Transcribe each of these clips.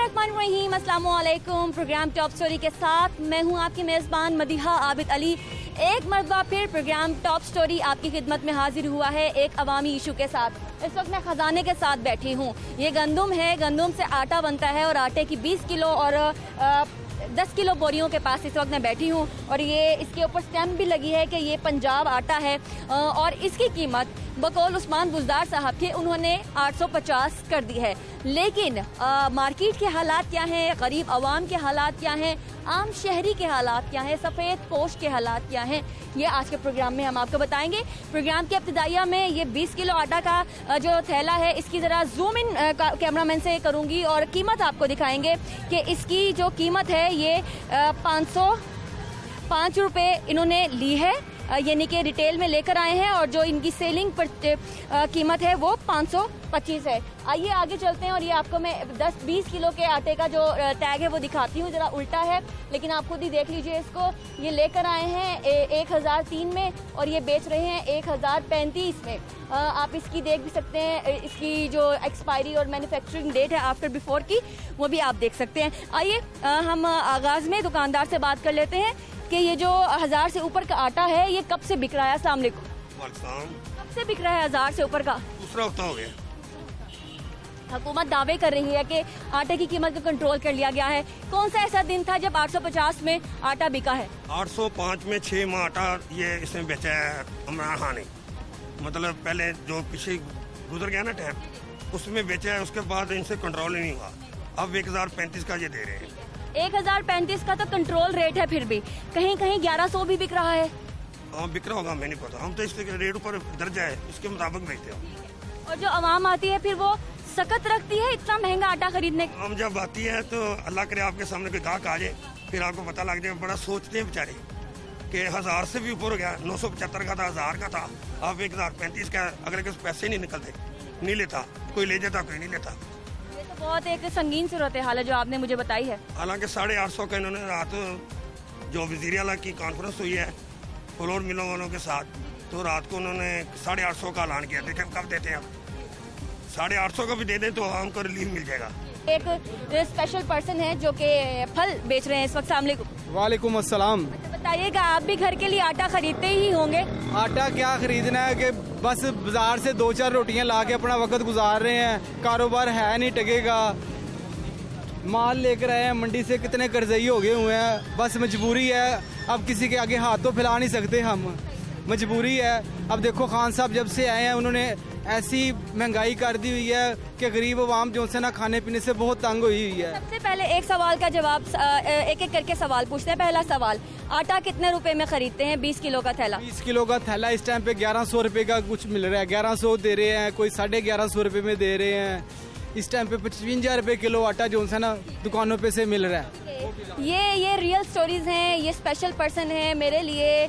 बिस्मिल्लाहिर्रहमानिर्रहीम, अस्सलामु अलैकुम। प्रोग्राम टॉप स्टोरी के साथ मैं हूं आपकी मेज़बान मदीहा आबिद अली। एक मरतबा फिर प्रोग्राम टॉप स्टोरी आपकी खिदमत में हाजिर हुआ है एक अवामी इशू के साथ। इस वक्त मैं ख़जाने के साथ बैठी हूँ। ये गंदम है, गंदम से आटा बनता है और आटे की 20 किलो और 10 किलो बोरियों के पास इस वक्त मैं बैठी हूँ और ये इसके ऊपर स्टैम्प भी लगी है कि ये पंजाब आटा है और इसकी कीमत बकौल उस्मान बुज़दार साहब के उन्होंने 850 कर दी है। लेकिन मार्केट के हालात क्या हैं, गरीब आवाम के हालात क्या हैं, आम शहरी के हालात क्या हैं, सफ़ेद पोश के हालात क्या हैं, ये आज के प्रोग्राम में हम आपको बताएंगे। प्रोग्राम के इब्तिदाइया में ये 20 किलो आटा का जो थैला है इसकी ज़रा जूम इन कैमरामैन से करूँगी और कीमत आपको दिखाएंगे कि इसकी जो कीमत है ये 505 रुपये इन्होंने ली है, यानी कि रिटेल में लेकर आए हैं और जो इनकी सेलिंग पर कीमत है वो 525 है। आइए आगे चलते हैं और ये आपको मैं 10-20 किलो के आटे का जो टैग है वो दिखाती हूँ। ज़रा उल्टा है लेकिन आप खुद ही देख लीजिए इसको। ये लेकर आए हैं 1003 में और ये बेच रहे हैं 1035 में। आप इसकी देख भी सकते हैं, इसकी जो एक्सपायरी और मैन्युफैक्चरिंग डेट है आफ्टर बिफोर की वो भी आप देख सकते हैं। आइए हम आगाज़ में दुकानदार से बात कर लेते हैं कि ये जो 1000 से ऊपर का आटा है ये कब से बिक रहा है? अस्सलाम वालेकुम। कब से बिक रहा है 1000 से ऊपर का? दूसरा हफ्ता हो गया। हुकूमत दावे कर रही है कि आटे की कीमत को कंट्रोल कर लिया गया है। कौन सा ऐसा दिन था जब 850 में आटा बिका है? 805 में 6 माह आटा ये इसने बेचा है इमरान खान ने। मतलब पहले जो पीछे गुजर गया ना टाइम उसमें बेचा है, उसके बाद इनसे कंट्रोल ही नहीं हुआ। अब 1035 का ये दे रहे हैं। 1035 का तो कंट्रोल रेट है, फिर भी कहीं कहीं 1100 भी बिक रहा है। हाँ बिक रहा होगा, मैं नहीं पता। हम तो इसके रेट ऊपर दर्जा है उसके मुताबिक बेचते हैं। और जो आवाम आती है फिर वो सकत रखती है इतना महंगा आटा खरीदने। हम जब आती है तो अल्लाह करे आपके सामने कोई गाहक आ जाए फिर आपको पता लग जाए। बड़ा सोचते हैं बेचारे कि 1000 से भी ऊपर हो गया। 975 का था, 1000 का था, अब 1035 का। अगर कुछ पैसे नहीं निकलते नहीं लेता, कोई ले जाता कोई नहीं लेता। बहुत एक संगीन सूरत हाल है जो आपने मुझे बताई है। हालांकि 850 का इन्होंने रात जो वज़ीर आला की कॉन्फ्रेंस हुई है फ्लोर मिलों वालों के साथ, तो रात को उन्होंने 850 का ऐलान किया। देखें कब देते हैं। अब 850 का भी दे दें तो आम को रिलीफ मिल जाएगा। एक स्पेशल पर्सन है जो कि फल बेच रहे हैं इस वक्त। वालेकुम अस्सलाम। बताइएगा, आप भी घर के लिए आटा खरीदते ही होंगे? आटा क्या खरीदना है कि बस बाजार से 2-4 रोटियां ला के अपना वक्त गुजार रहे हैं। कारोबार है नहीं, टकेगा। माल लेकर आए हैं मंडी से, कितने कर्जई हो गए हुए हैं। बस मजबूरी है, अब किसी के आगे हाथ तो फैला नहीं सकते हम, मजबूरी है। अब देखो खान साहब जब से आए हैं उन्होंने ऐसी महंगाई कर दी हुई है कि गरीब आवाम जो से ना खाने पीने से बहुत तंग हुई हुई है। सबसे पहले एक सवाल का जवाब एक एक करके सवाल पूछते हैं। पहला सवाल, आटा कितने रुपए में खरीदते हैं 20 किलो का थैला? 20 किलो का थैला इस टाइम पे 1100 रुपए का कुछ मिल रहा है। 1100 दे रहे हैं, कोई 1150 रुपए में दे रहे हैं। इस टाइम पे 55 रुपए किलो आटा जो है ना दुकानों पे से मिल रहा है। ये रियल स्टोरीज हैं। ये स्पेशल पर्सन है मेरे लिए।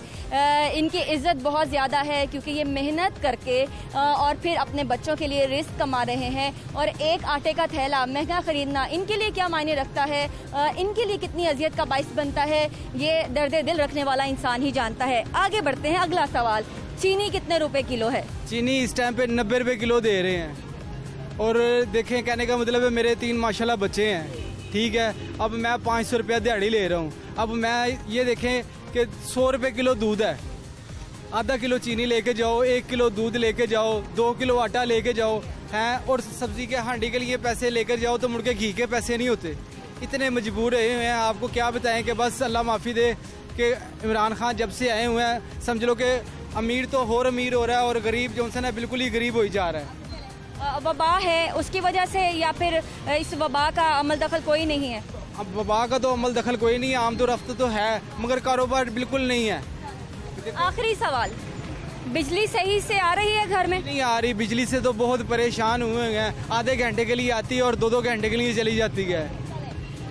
इनकी इज्जत बहुत ज़्यादा है क्योंकि ये मेहनत करके और फिर अपने बच्चों के लिए रिस्क कमा रहे हैं। और एक आटे का थैला महंगा खरीदना इनके लिए क्या मायने रखता है, इनके लिए कितनी अजियत का बाइस बनता है, ये दर्द दिल रखने वाला इंसान ही जानता है। आगे बढ़ते हैं। अगला सवाल, चीनी कितने रुपए किलो है? चीनी इस टाइम पे 90 रुपए किलो दे रहे हैं। और देखें, कहने का मतलब है मेरे 3 माशाल्लाह बच्चे हैं, ठीक है। अब मैं 500 रुपया दिहाड़ी ले रहा हूँ। अब मैं ये देखें कि 100 रुपये किलो दूध है, आधा किलो चीनी लेके जाओ, 1 किलो दूध लेके जाओ, 2 किलो आटा लेके जाओ हैं, और सब्जी के हांडी के लिए पैसे लेकर जाओ तो मुड़ के घी के पैसे नहीं होते। इतने मजबूर हुए हैं, आपको क्या बताएं कि बस अल्लाह माफ़ी दे कि इमरान खान जब से आए हुए हैं समझ लो कि अमीर तो और अमीर हो रहा है और गरीब जो है ना बिल्कुल ही गरीब हो ही जा रहा है। वबा है उसकी वजह से या फिर इस वबा का अमल दखल कोई नहीं है? अब वबा का तो अमल दखल कोई नहीं है, आमद रफ्त तो है मगर कारोबार बिल्कुल नहीं है। आखिरी सवाल, बिजली सही से आ रही है घर में? नहीं आ रही, बिजली से तो बहुत परेशान हुए हैं। आधे घंटे के लिए आती है और 2-2 घंटे के लिए चली जाती है।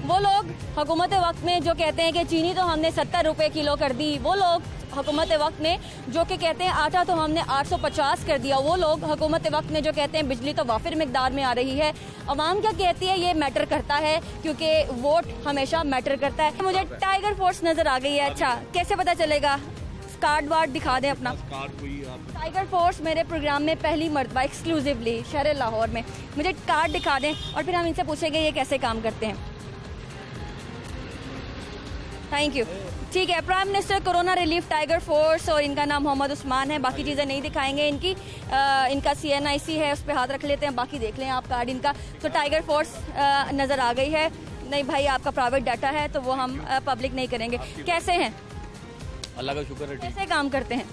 वो लोग हुकूमत वक्त में जो कहते हैं कि चीनी तो हमने 70 रुपये किलो कर दी, वो लोग हुकूमत वक्त में जो कि कहते हैं आटा तो हमने 850 कर दिया, वो लोग हुकूमत वक्त में जो कहते हैं बिजली तो वाफिर मिकदार में आ रही है। अवाम क्या कहती है ये मैटर करता है क्योंकि वोट हमेशा मैटर करता है। मुझे टाइगर फोर्स नजर आ गई है। अच्छा, कैसे पता चलेगा कार्ड वार्ड दिखा दें अपना। कार्ड कोई आप टाइगर फोर्स मेरे प्रोग्राम में पहली मरतबा एक्सक्लूसिवली शहर लाहौर में, मुझे कार्ड दिखा दें और फिर हम इनसे पूछेंगे ये कैसे काम करते हैं। Thank you. ठीक है, prime minister corona relief tiger force और इनका नाम मोहम्मद उस्मान है। बाकी चीज़ें नहीं दिखाएंगे इनकी, इनका CNIC है, उस पर हाथ रख लेते हैं, बाकी देख लें आप कार्ड इनका। तो टाइगर फोर्स नज़र आ गई है। नहीं भाई, आपका प्राइवेट डाटा है तो वो हम पब्लिक नहीं करेंगे। कैसे हैं, अल्लाह का शुक्र है ठीक। कैसे काम करते हैं?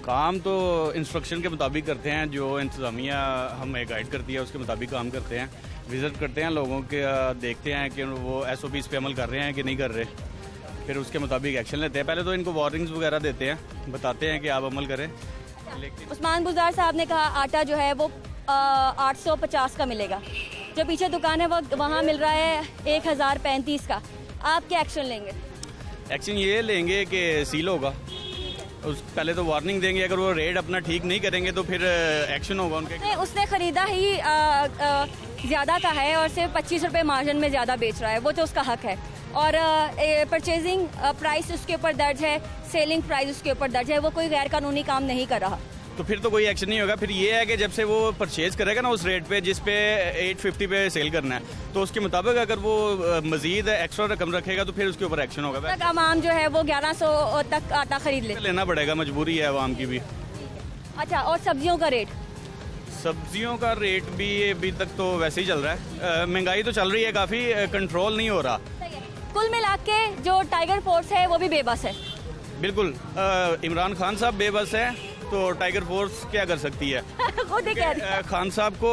काम तो इंस्ट्रक्शन के मुताबिक करते हैं, जो इंतज़ामिया हमें गाइड करती है उसके मुताबिक काम करते हैं। विज़िट करते हैं लोगों के, देखते हैं कि वो SOPs पे अमल कर रहे हैं कि नहीं कर रहे, फिर उसके मुताबिक एक्शन लेते हैं। पहले तो इनको वार्निंग्स वगैरह देते हैं, बताते हैं कि आप अमल करें। लेकिन उस्मान बुज़दार साहब ने कहा आटा जो है वो 850 का मिलेगा, जो पीछे दुकान है वो वहाँ मिल रहा है 1035 का। आप क्या एक्शन लेंगे? एक्शन ये लेंगे कि सील होगा। पहले तो वार्निंग देंगे, अगर वो रेट अपना ठीक नहीं करेंगे तो फिर एक्शन होगा उनके। उसने ख़रीदा ही ज़्यादा का है और सिर्फ 25 रुपये मार्जिन में ज़्यादा बेच रहा है, वो तो उसका हक है। और परचेजिंग प्राइस उसके ऊपर दर्ज है, सेलिंग प्राइस उसके ऊपर दर्ज है, वो कोई गैर कानूनी काम नहीं कर रहा। तो फिर तो कोई एक्शन नहीं होगा। फिर ये है कि जब से वो परचेज करेगा ना उस रेट पे जिस पे 850 पे सेल करना है, तो उसके मुताबिक अगर वो मजीद एक्स्ट्रा रकम रखेगा तो फिर उसके ऊपर एक्शन होगा। तक आवाम जो है वो 1100 तक आटा खरीद ले। लेना पड़ेगा, मजबूरी है आवाम की भी। अच्छा, और सब्जियों का रेट? सब्जियों का रेट भी अभी तक तो वैसे ही चल रहा है। महंगाई तो चल रही है काफ़ी, कंट्रोल नहीं हो रहा। कुल मिला के जो टाइगर फोर्स है वो भी बेबस है। बिल्कुल, इमरान खान साहब बेबस है तो टाइगर फोर्स क्या कर सकती है? खुद ही कह रही है। खान साहब को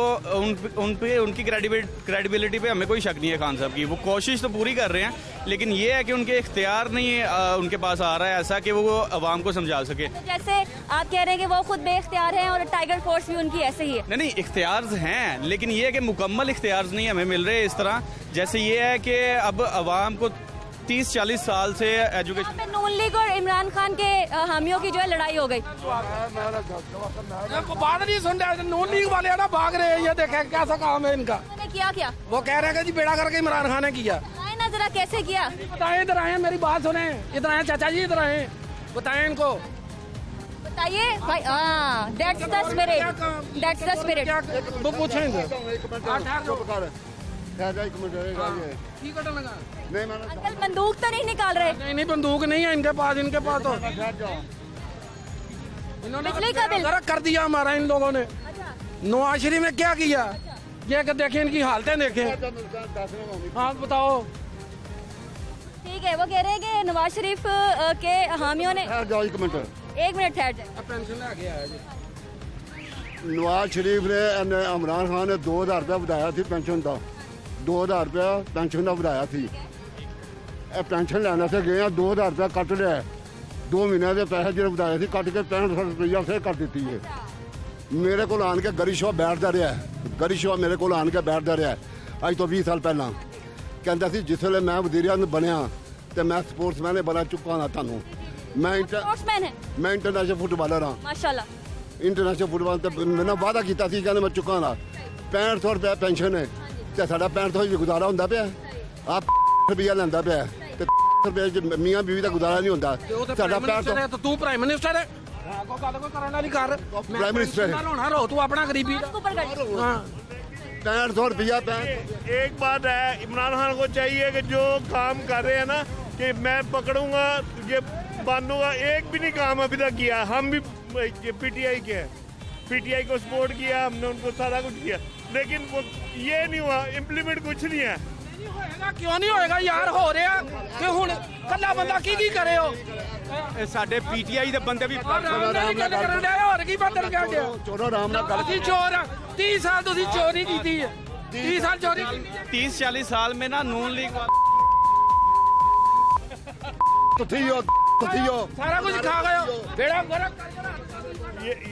उनकी क्रेडिबिलिटी पे हमें कोई शक नहीं है। खान साहब की वो कोशिश तो पूरी कर रहे हैं, लेकिन ये है कि उनके इख्तियार नहीं उनके पास आ रहा है ऐसा कि वो आवाम को समझा सके। तो जैसे आप कह रहे हैं कि वो खुद बेइख्तियार हैं और टाइगर फोर्स भी उनकी ऐसे ही है। नहीं, इख्तियार हैं, लेकिन ये है कि मुकम्मल इख्तियार नहीं हमें मिल रहे इस तरह। जैसे ये है कि अब आवाम को 30-40 साल से एजुकेशन। नून लीग और इमरान खान के हामियों की जो है लड़ाई हो गई। बात नहीं सुन रहे, नून लीग वाले है ना भाग रहे हैं। ये देखें कैसा काम है इनका। उन्होंने किया क्या? वो कह रहे हैं कि जी बेड़ा करके इमरान खान ने किया। आए ना जरा कैसे किया? बताएं, इधर आए, मेरी बात सुने, इधर आए चाचा जी, इधर आए, बताएं इनको, बताइए भाई। That's the spirit, that's the spirit. वो पूछेंगे। अंकल बंदूक तो नहीं निकाल रहे? नहीं, बंदूक नहीं है इनके पास। इनके पास तो बिजली का बिल कर दिया हमारा इन लोगों ने। नवाज शरीफ ने क्या किया, ये देखें इनकी हालतें देखें। हाँ बताओ। ठीक है, वो कह रहे हैं कि नवाज शरीफ के हामियों ने। एक मिनट ठहर जाए। पेंशन आ गया है जी। नवाज शरीफ ने इमरान खान ने 2000 रुपया ਵਧਾਇਆ ਸੀ ਪੈਨਸ਼ਨ ਦਾ। 2000 रुपया पेंशन का ਵਧਾਇਆ ਸੀ। ਇਹ ਪੈਨਸ਼ਨ ਲੈਣ ਵਾਸਤੇ ਗਏ ਆ, 2000 रुपया ਕੱਟ ਲਿਆ। 2 ਮਹੀਨਿਆਂ ਦੇ ਪੈਸੇ ਜਿਹੜੇ ਵਧਾਏ ਸੀ ਕੱਟ ਕੇ 6500 ਰੁਪਇਆ ਫਿਰ ਕਰ ਦਿੱਤੀ ਹੈ। ਮੇਰੇ ਕੋਲ ਆਣ ਕੇ ਗਰੀ ਸ਼ਾਹ ਬੈਠਦਾ ਰਿਹਾ, ਗਰੀ ਸ਼ਾਹ ਮੇਰੇ ਕੋਲ ਆਣ ਕੇ ਬੈਠਦਾ ਰਿਹਾ ਅੱਜ ਤੋਂ 20 ਸਾਲ ਪਹਿਲਾਂ। ਕਹਿੰਦਾ ਸੀ ਜਿਸ ਵੇਲੇ ਮੈਂ ਵਜ਼ੀਰ ਆਜ਼ਮ ਬਣਿਆ ਤੇ ਮੈਂ ਸਪੋਰਟਸਮੈਨ ਬਣਾ ਚੁੱਕਾ ਹਾਂ ਤੁਹਾਨੂੰ। ਮੈਂ स्पोर्ट्समैन है ਇੰਟਰਨੈਸ਼ਨਲ ਫੁੱਟਬਾਲਰ ਹਾਂ। माशाल्लाह। ਇੰਟਰਨੈਸ਼ਨਲ ਫੁੱਟਬਾਲ ਤੇ ਮੈਨੂੰ ਵਾਅਦਾ ਕੀਤਾ ਸੀ, ਕਹਿੰਦੇ ਮੈਂ ਚੁੱਕਾ ਨਾ। 6500 ਰੁਪਏ ਪੈਨਸ਼ਨ ਹੈ ਤੇ ਸਾਡਾ 6500 ਹੀ ਗੁਜ਼ਾਰਾ ਹੁੰਦਾ ਪਿਆ। ਆਪ ਰੁਪਇਆ ਲੈਂਦਾ ਪਿਆ ਤੇ ਰੁਪਏ ਮੀਆਂ ਬੀਵੀ ਦਾ ਗੁਜ਼ਾਰਾ ਨਹੀਂ ਹੁੰਦਾ ਸਾਡਾ। 6500 तो तू प्राइम मिनिस्टर है, कोई गल कोई करन वाली कर। प्राइम मिनिस्टर है। होना रहो तू अपना गरीबी दा। ऊपर कर। हाँ 6500 रुपया। एक बात है, इमरान खान को चाहिए कि जो काम कर रहे हैं ना कि मैं पकड़ूंगा ये बांधूंगा, एक भी नहीं काम अभी तक किया। हम भी PTI के हैं, PTI को सपोर्ट किया हमने, उनको सारा कुछ किया, लेकिन वो ये नहीं हुआ, इम्प्लीमेंट कुछ नहीं है। क्यों नहीं होएगा यार, हो रहा कि हुण कल्ला बंदा की करे हो। ਸਾਡੇ PTI ਦੇ ਬੰਦੇ ਵੀ आराम नाल गल करन दे, होर की बदल क्या गया। ਚੋਰੋ ਆਰਾਮ ਨਾਲ ਗੱਲ। ਅਸੀਂ ਚੋਰ ਆ, 30 ਸਾਲ ਤੁਸੀਂ ਚੋਰੀ ਕੀਤੀ ਹੈ। 30 ਸਾਲ ਚੋਰੀ ਕੀਤੀ ਹੈ। 30-40 साल में ना नून लीग ਤੁਸੀਂ ਹੋ सारा कुछ खा गए हो, बेड़ा गर्क कर देना।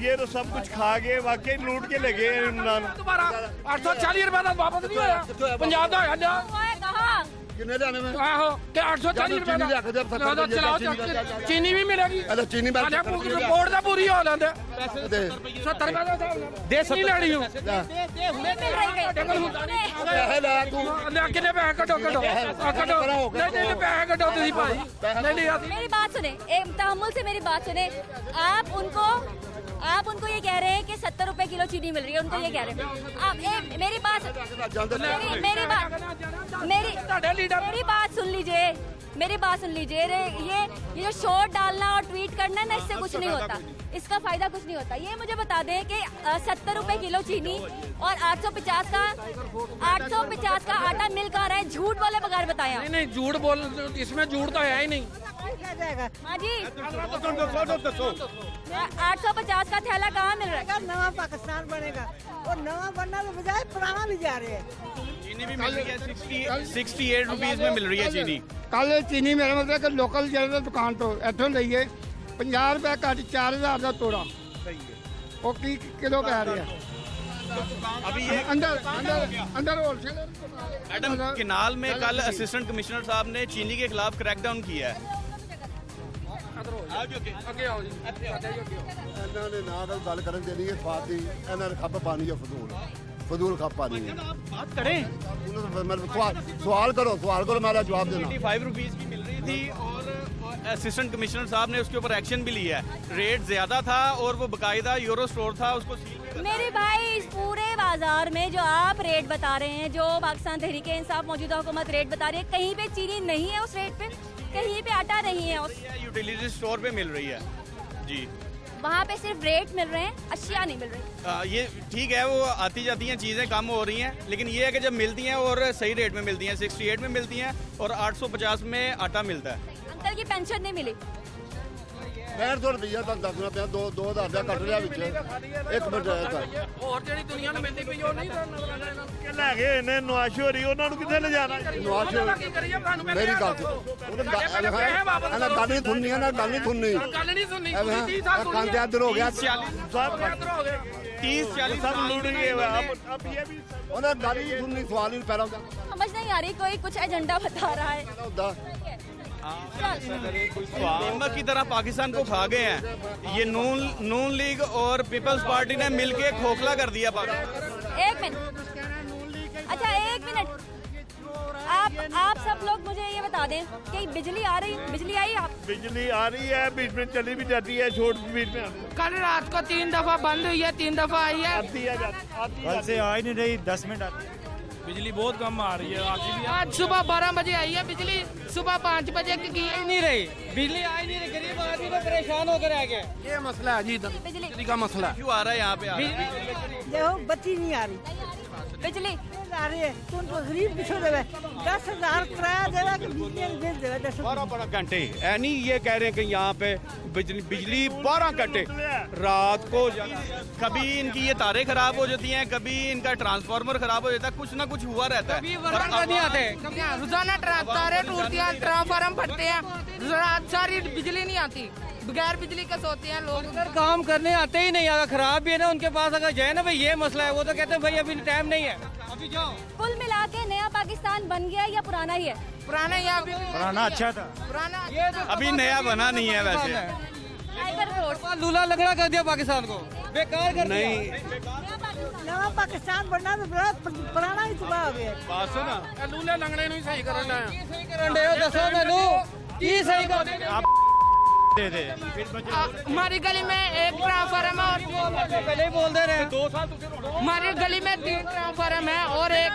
ये तो सब कुछ खा गए, वाकई लूट के ले गए इमरान। दोबारा 840 रुपए का वापस नहीं होया, पंजाब का होया लिया। कहाँ? कितने लेने में आहो क्या 840 रुपए चीनी लिया के दे, 70 रुपए चलाओ चीनी का क्या? चीनी भी मिलेगी अरे चीनी मैं रिपोर्ट का पूरी हो लेंदे दे 70 रुपए ਦਾ ਦੇ 70 ਲੈਣੀ ਹੂੰ ਪੈਸੇ ਲੈ ਤੂੰ ਲੈ ਕਿੰਨੇ ਪੈਸੇ ਕੱਢੋ ਕੱਢੋ ਕੱਢੋ ਨਹੀਂ ਪੈਸੇ ਕੱਢੋ ਤੁਸੀਂ ਭਾਈ नहीं नहीं मेरी बात सुने, एक तहम्मुल से मेरी बात सुने। आप उनको ये कह रहे हैं कि 70 रुपए किलो चीनी मिल रही है, उनको ये कह रहे हैं। आप मेरी बात सुन लीजिए, मेरी बात सुन लीजिए। ये जो शॉर्ट डालना और ट्वीट करना है ना, इससे कुछ नहीं होता, इसका फायदा कुछ नहीं होता। ये मुझे बता दें कि 70 रुपए किलो चीनी और 850 का आटा मिल कहाँ रहा है? झूठ बोले बगैर बताया। नहीं नहीं झूठ बोल, इसमें झूठ तो है ही नहीं। हाँ जी, 850 का थैला कहाँ मिल रहा है? नवा पाकिस्तान बनेगा और नवा बनने के बजाय पुराना भी जा रहे हैं। चीनी भी मिल रही है 68 रुपीज में मिल रही है चीनी। ਕੱਲ ਚੀਨੀ ਮੇਰੇ ਮਤਲਬ ਕਿ ਲੋਕਲ ਜਿਹੜੇ ਦੁਕਾਨ ਤੋਂ ਇੱਥੋਂ ਲਈਏ 50 ਰੁਪਏ ਘੱਟ 4000 ਦਾ ਤੋੜਾ ਉਹ ਕੀ ਕਿਲੋ ਪੈ ਰਿਹਾ अभी ये ਅੰਦਰ ਹੋਲਸੇਲਰ मैडम किनाल में कल असिस्टेंट कमिश्नर साहब ने चीनी के खिलाफ क्रैकडाउन किया है। ਅੱਗੇ ਆਓ ਜੀ ਇਹਨਾਂ ਨੇ ਨਾ ਤਾਂ ਗੱਲ ਕਰਨ ਦੇਣੀ ਹੈ ਸਵਾਦ ਦੀ, ਇਹਨਾਂ ਨੇ ਖੱਪ ਪਾਣੀ ਹੈ ਫਜ਼ੂਲ ਖੱਪ ਪਾਣੀ ਹੈ। बात करें, सवाल करो मेरा जवाब देना। 85 रुपीज की मिल रही थी और असिस्टेंट कमिश्नर साहब ने उसके ऊपर एक्शन भी लिया है। रेट ज्यादा था और वो बकायदा यूरो स्टोर था, उसको सील कर मेरे भाई, इस पूरे बाजार में जो आप रेट बता रहे हैं, जो पाकिस्तान तहरीक इंसाफ मौजूदा हुकूमत रेट बता रही है, कहीं पे चीनी नहीं है उस रेट पे, कहीं पे आटा नहीं है उस, यूटिलिटी स्टोर पे मिल रही है जी। वहाँ पे सिर्फ रेट मिल रहे हैं, अशिया नहीं मिल रही। ये ठीक है, वो आती जाती हैं चीज़ें कम हो रही हैं, लेकिन ये है कि जब मिलती हैं और सही रेट में मिलती हैं, 68 में मिलती हैं और 850 में आटा मिलता है। अंकल की पेंशन नहीं मिली। 150 रुपया ਤੁਹਾਨੂੰ ਦੱਸਣਾ ਪਿਆ 2000 ਦਾ ਕੱਟ ਲਿਆ ਵਿੱਚ ਇੱਕ ਮਿੰਟ ਹੋਰ ਜਿਹੜੀ ਦੁਨੀਆ ਨੂੰ ਮਿਲਦੀ ਪਈ ਉਹ ਨਹੀਂ ਕਿ ਲੈ ਗਏ ਨੇ ਨਵਾਸ਼ੋਰੀ, ਉਹਨਾਂ ਨੂੰ ਕਿੱਥੇ ਲੈ ਜਾਣਾ? ਮੇਰੀ ਗੱਲ ਇਹਨਾਂ ਗੱਲ ਨਹੀਂ ਸੁਣਨੀ, ਇਹਨਾਂ ਗੱਲ ਨਹੀਂ ਸੁਣਨੀ, ਗੱਲ ਨਹੀਂ ਸੁਣਨੀ। ਕੰਨ ਇੱਧਰ ਹੋ ਗਿਆ, 30-40 सब लूट गए। अब ये भी ਉਹਨਾਂ ਗੱਲ ਨਹੀਂ ਸੁਣਨੀ, ਸਵਾਲ ਹੀ ਪੈਦਾ समझ नहीं आ रही, कोई कुछ एजेंडा बता रहा है। ਹੁੰਦਾ। नमक की तरह पाकिस्तान को खा गए हैं ये नून लीग और पीपल्स पार्टी ने मिलके खोखला कर दिया पाकिस्तान। एक मिनट, अच्छा एक मिनट, आप सब लोग मुझे ये बता दें कि बिजली आ रही, बिजली आई आप? बिजली आ रही है, बीच में चली भी जाती है, छोड़ बीच में कल रात को 3 दफा बंद हुई है, 3 दफा आई है। आती है जाती कल से आ ही नहीं रही, 10 मिनट आती है। बिजली बहुत कम आ रही है, आज भी आज सुबह 12 बजे आई है बिजली, सुबह 5 बजे की नहीं रही, बिजली आ ही नहीं रही, गरीब आदमी तो परेशान होकर रह गए। ये मसला है जी, बिजली का मसला है। क्यों आ रहा है यहाँ पे? देखो बत्ती नहीं आ रही, बिजली आ रही है तो उनको गरीब पिछड़ देवे 10,000 किराया देवे कि बिजली भेज देवे 12 घंटे है नहीं, ये कह रहे हैं कि यहाँ पे बिजली 12 घंटे रात को कभी इनकी ये तारें खराब हो जाती हैं, कभी इनका ट्रांसफार्मर खराब हो जाता है, कुछ ना कुछ हुआ रहता है। नहीं आते, रोजाना तारे टूटती हैं, ट्रांसफार्मर फटते हैं, रात सारी बिजली नहीं आती, बगैर बिजली के सोते हैं लोग। अगर काम करने आते ही नहीं, अगर खराब भी है ना उनके पास, अगर जाए ना भाई ये मसला है, वो तो कहते हैं भाई अभी टाइम नहीं है, अभी जाओ। कुल मिला के नया पाकिस्तान बन गया या पुराना ही है? पुराना यहाँ भी पुराना अच्छा था, पुराना ये तो अभी नया बना नहीं है वैसे। टाइगर रोड लूला लगड़ा कर दिया पाकिस्तान को, बेकार कर दिया। नवा पाकिस्तान बनना तो बड़ा पुराना ही तबाह हो गया। बात सुना, लूले लंगड़े नहीं सही करना है। सही करन दे दसो मैनू की सही कर दे दे। हमारी गली में एक ट्रांसफार्म है और पहले ही बोल दे रहे हैं। 2 साल हमारी गली में 3 ट्रांसफार्म है और एक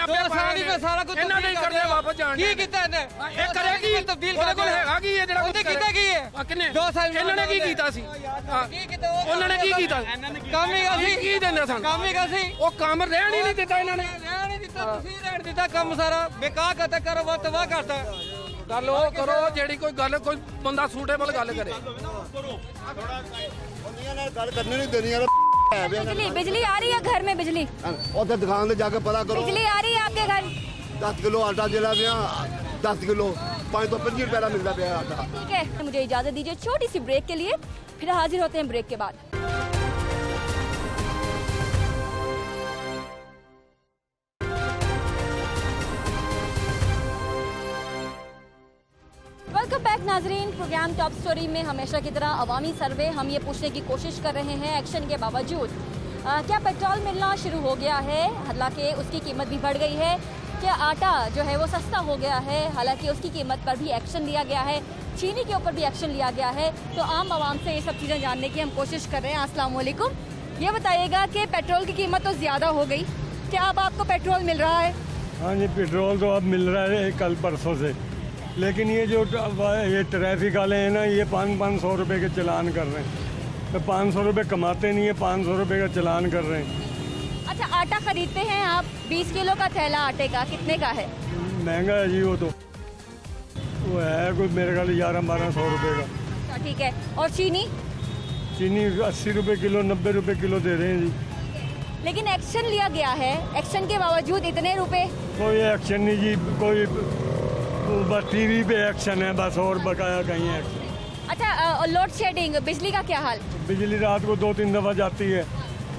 2 साल ही में सारा कुछ ਇਹਨਾਂ ਨਹੀਂ ਕਰਦੇ ਵਾਪਸ ਜਾਣ ਕੀ ਕੀਤਾ ਇਹਨੇ? ਇਹ ਕਰੇਗੀ ਤਬਦੀਲ ਉਹਦੇ ਕੋਲ ਹੈਗਾ ਕੀ ਇਹ ਜਿਹੜਾ ਉਹਨੇ ਕੀਤਾ ਕੀ ਹੈ? ਕਿੰਨੇ 2 ਸਾਲ ਇਹਨਾਂ ਨੇ ਕੀ ਕੀਤਾ ਸੀ? ਕੀ ਕੀਤਾ ਉਹਨਾਂ ਨੇ ਕੀ ਕੀਤਾ? ਕੰਮ ਹੀ ਗਾ ਸੀ, ਕੀ ਦਿੰਦੇ ਸਨ? ਕੰਮ ਹੀ ਗਾ ਸੀ, ਉਹ ਕੰਮ ਰਹਿਣ ਹੀ ਨਹੀਂ ਦਿੱਤਾ ਇਹਨਾਂ ਨੇ। ਰਹਿਣ ਨਹੀਂ ਦਿੱਤਾ, ਤੁਸੀਂ ਰਹਿਣ ਦਿੱਤਾ ਕੰਮ ਸਾਰਾ ਬੇਕਾਰ ਕਰਤਾ, ਕਾਰੋਬਾਰ ਤਬਾਹ ਕਰਤਾ। ਗੱਲ ਉਹ ਕਰੋ ਜਿਹੜੀ ਕੋਈ ਗੱਲ ਕੋਈ ਬੰਦਾ ਸੂਟੇਬਲ ਗੱਲ ਕਰੇ। ਉਹਨੀਆਂ ਨਾਲ ਗੱਲ ਕਰਨੀ ਨਹੀਂ ਦੇਣੀ ਯਾਰ। बिजली आ रही है घर में? बिजली ਉੱਥੇ ਦੁਕਾਨ ਤੇ ਜਾ ਕੇ ਪਤਾ ਕਰੋ। बिजली आ रही है आपके घर? 10 किलो आटा जिला पिया 10 किलो 5 तो 25 रुपये का मिलता पिया आटा। ठीक है, मुझे इजाजत दीजिए छोटी सी ब्रेक के लिए, फिर हाजिर होते हैं ब्रेक के बाद। प्रोग्राम टॉप स्टोरी में हमेशा की तरह अवामी सर्वे हम ये पूछने की कोशिश कर रहे हैं एक्शन के बावजूद क्या पेट्रोल मिलना शुरू हो गया है, हालांकि उसकी कीमत भी बढ़ गई है। क्या आटा जो है वो सस्ता हो गया है, हालांकि उसकी कीमत पर भी एक्शन लिया गया है। चीनी के ऊपर भी एक्शन लिया गया है। तो आम आवाम से ये सब चीज़ें जानने की हम कोशिश कर रहे हैं। अस्सलाम वालेकुम, ये बताइएगा कि पेट्रोल की कीमत तो ज़्यादा हो गई, क्या अब आपको पेट्रोल मिल रहा है? हाँ जी, पेट्रोल तो अब मिल रहा है कल परसों से, लेकिन ये जो ये ट्रैफिक वाले हैं ना, ये 500 रुपये के चालान कर रहे हैं। तो 500 रुपये कमाते नहीं है, 500 रुपये का चालान कर रहे हैं। अच्छा, आटा खरीदते हैं आप, 20 किलो का थैला आटे का कितने का है? महंगा है जी, वो है कोई मेरे ख्याल 1100-1200 रुपये का। अच्छा ठीक है। और चीनी? चीनी 80 रुपये किलो, 90 रुपये किलो दे रहे हैं जी। लेकिन एक्शन लिया गया है, एक्शन के बावजूद इतने रुपए? कोई एक्शन नहीं जी, कोई बस टीवी पे एक्शन है बस, और बकाया कहीं एक्शन। अच्छा, लोड शेडिंग, बिजली का क्या हाल? बिजली रात को 2-3 दफ़ा जाती है,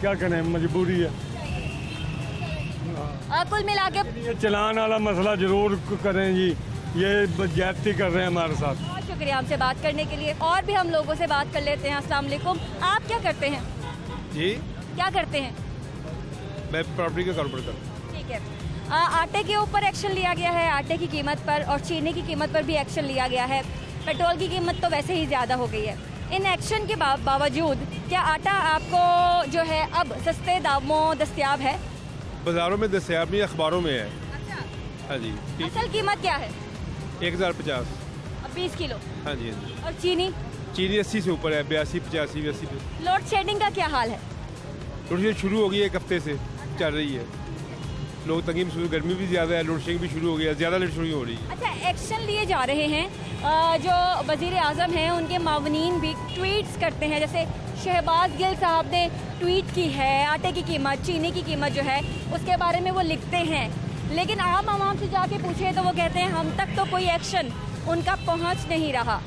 क्या करें, मजबूरी है। कुल मिला के ये चलान वाला मसला जरूर करें जी, ये ज्यादती कर रहे हैं हमारे साथ। बहुत शुक्रिया हमसे बात करने के लिए। और भी हम लोगों से बात कर लेते हैं। अस्सलाम वालेकुम, आप क्या करते हैं? जी, क्या करते हैं? मैं प्रॉपर्टी का कारोबार करता हूँ। ठीक है। आटे के ऊपर एक्शन लिया गया है, आटे की कीमत पर, और चीनी की कीमत पर भी एक्शन लिया गया है। पेट्रोल की कीमत तो वैसे ही ज़्यादा हो गई है। इन एक्शन के बावजूद क्या आटा आपको जो है अब सस्ते दामों दस्तयाब है? बाजारों में दस्तयाब नहीं, अखबारों में है। अच्छा, हाँ जी। असल कीमत क्या है? 1050। अब 20 किलो। हाँ जी, हाँ जी। और चीनी? चीनी 80 से ऊपर है, 82, 85, 80। लोड शेडिंग का क्या हाल है? थोड़ी शुरू हो गई है, 1 हफ्ते से चल रही है। लोग तंगी महसूस, गर्मी भी ज़्यादा है, लोड शेडिंग भी शुरू हो गया, ज़्यादा लोड शेडिंग हो रही है। अच्छा, एक्शन लिए जा रहे हैं। जो वज़ीर आज़म हैं उनके मावनीन भी ट्वीट्स करते हैं, जैसे शहबाज गिल साहब ने ट्वीट की है आटे की कीमत, चीनी की कीमत जो है उसके बारे में वो लिखते हैं, लेकिन आम आवाम से जाके पूछे तो वो कहते हैं हम तक तो कोई एक्शन उनका पहुंच नहीं रहा।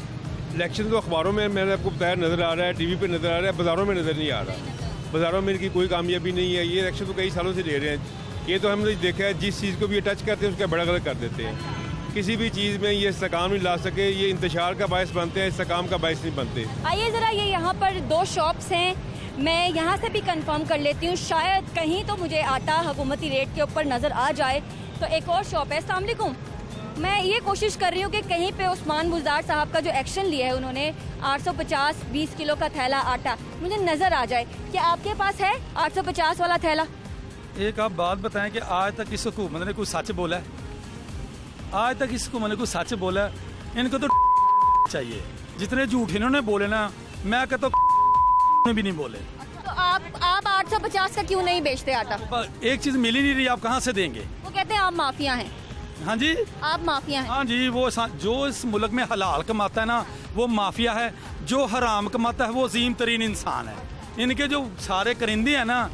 इलेक्शन तो अखबारों में मैंने आपको बताया नज़र आ रहा है, टीवी पे नज़र आ रहा है, बाज़ारों में नज़र नहीं आ रहा। बाज़ारों में इनकी कोई कामयाबी नहीं है। ये इलेक्शन तो कई सालों से ले रहे हैं। ये तो हमने देखा है, जिस चीज़ को भी ये टच करते हैं उसका बड़ा गलत कर देते हैं। किसी भी चीज़ में ये इस्तेकाम नहीं ला सके, ये इंतशार का बायस बनते हैं, इस्तेकाम का बायस नहीं बनते। आइए ज़रा, ये यहाँ पर 2 शॉप्स हैं, मैं यहाँ से भी कंफर्म कर लेती हूँ, शायद कहीं तो मुझे आटा हुकूमती रेट के ऊपर नज़र आ जाए। तो एक और शॉप है। अस्सलाम वालेकुम, मैं ये कोशिश कर रही हूँ कि कहीं पे उस्मान बुज़दार साहब का जो एक्शन लिया है उन्होंने 850 20 किलो का थैला आटा मुझे नज़र आ जाए। क्या आपके पास है 850 वाला थैला? एक आप बात बताएं कि आज तक इस हुकूमत ने कोई सच बोला है? आज तक इस हुकूमत ने कोई सच बोला है? इनको तो चाहिए। जितने झूठ इन्होंने बोले ना, मैं कहता तो भी नहीं बोले। तो आप 850 का क्यों नहीं बेचते आटा? एक चीज मिल ही नहीं रही, आप कहाँ से देंगे? वो कहते हैं आप माफिया हैं। हाँ जी, आप माफिया हैं। हाँ जी, वो जो इस मुल्क में हलाल कमाता है ना वो माफिया है, जो हराम कमाता है वो अजीम तरीन इंसान है। इनके जो सारे करिंदे हैं ना,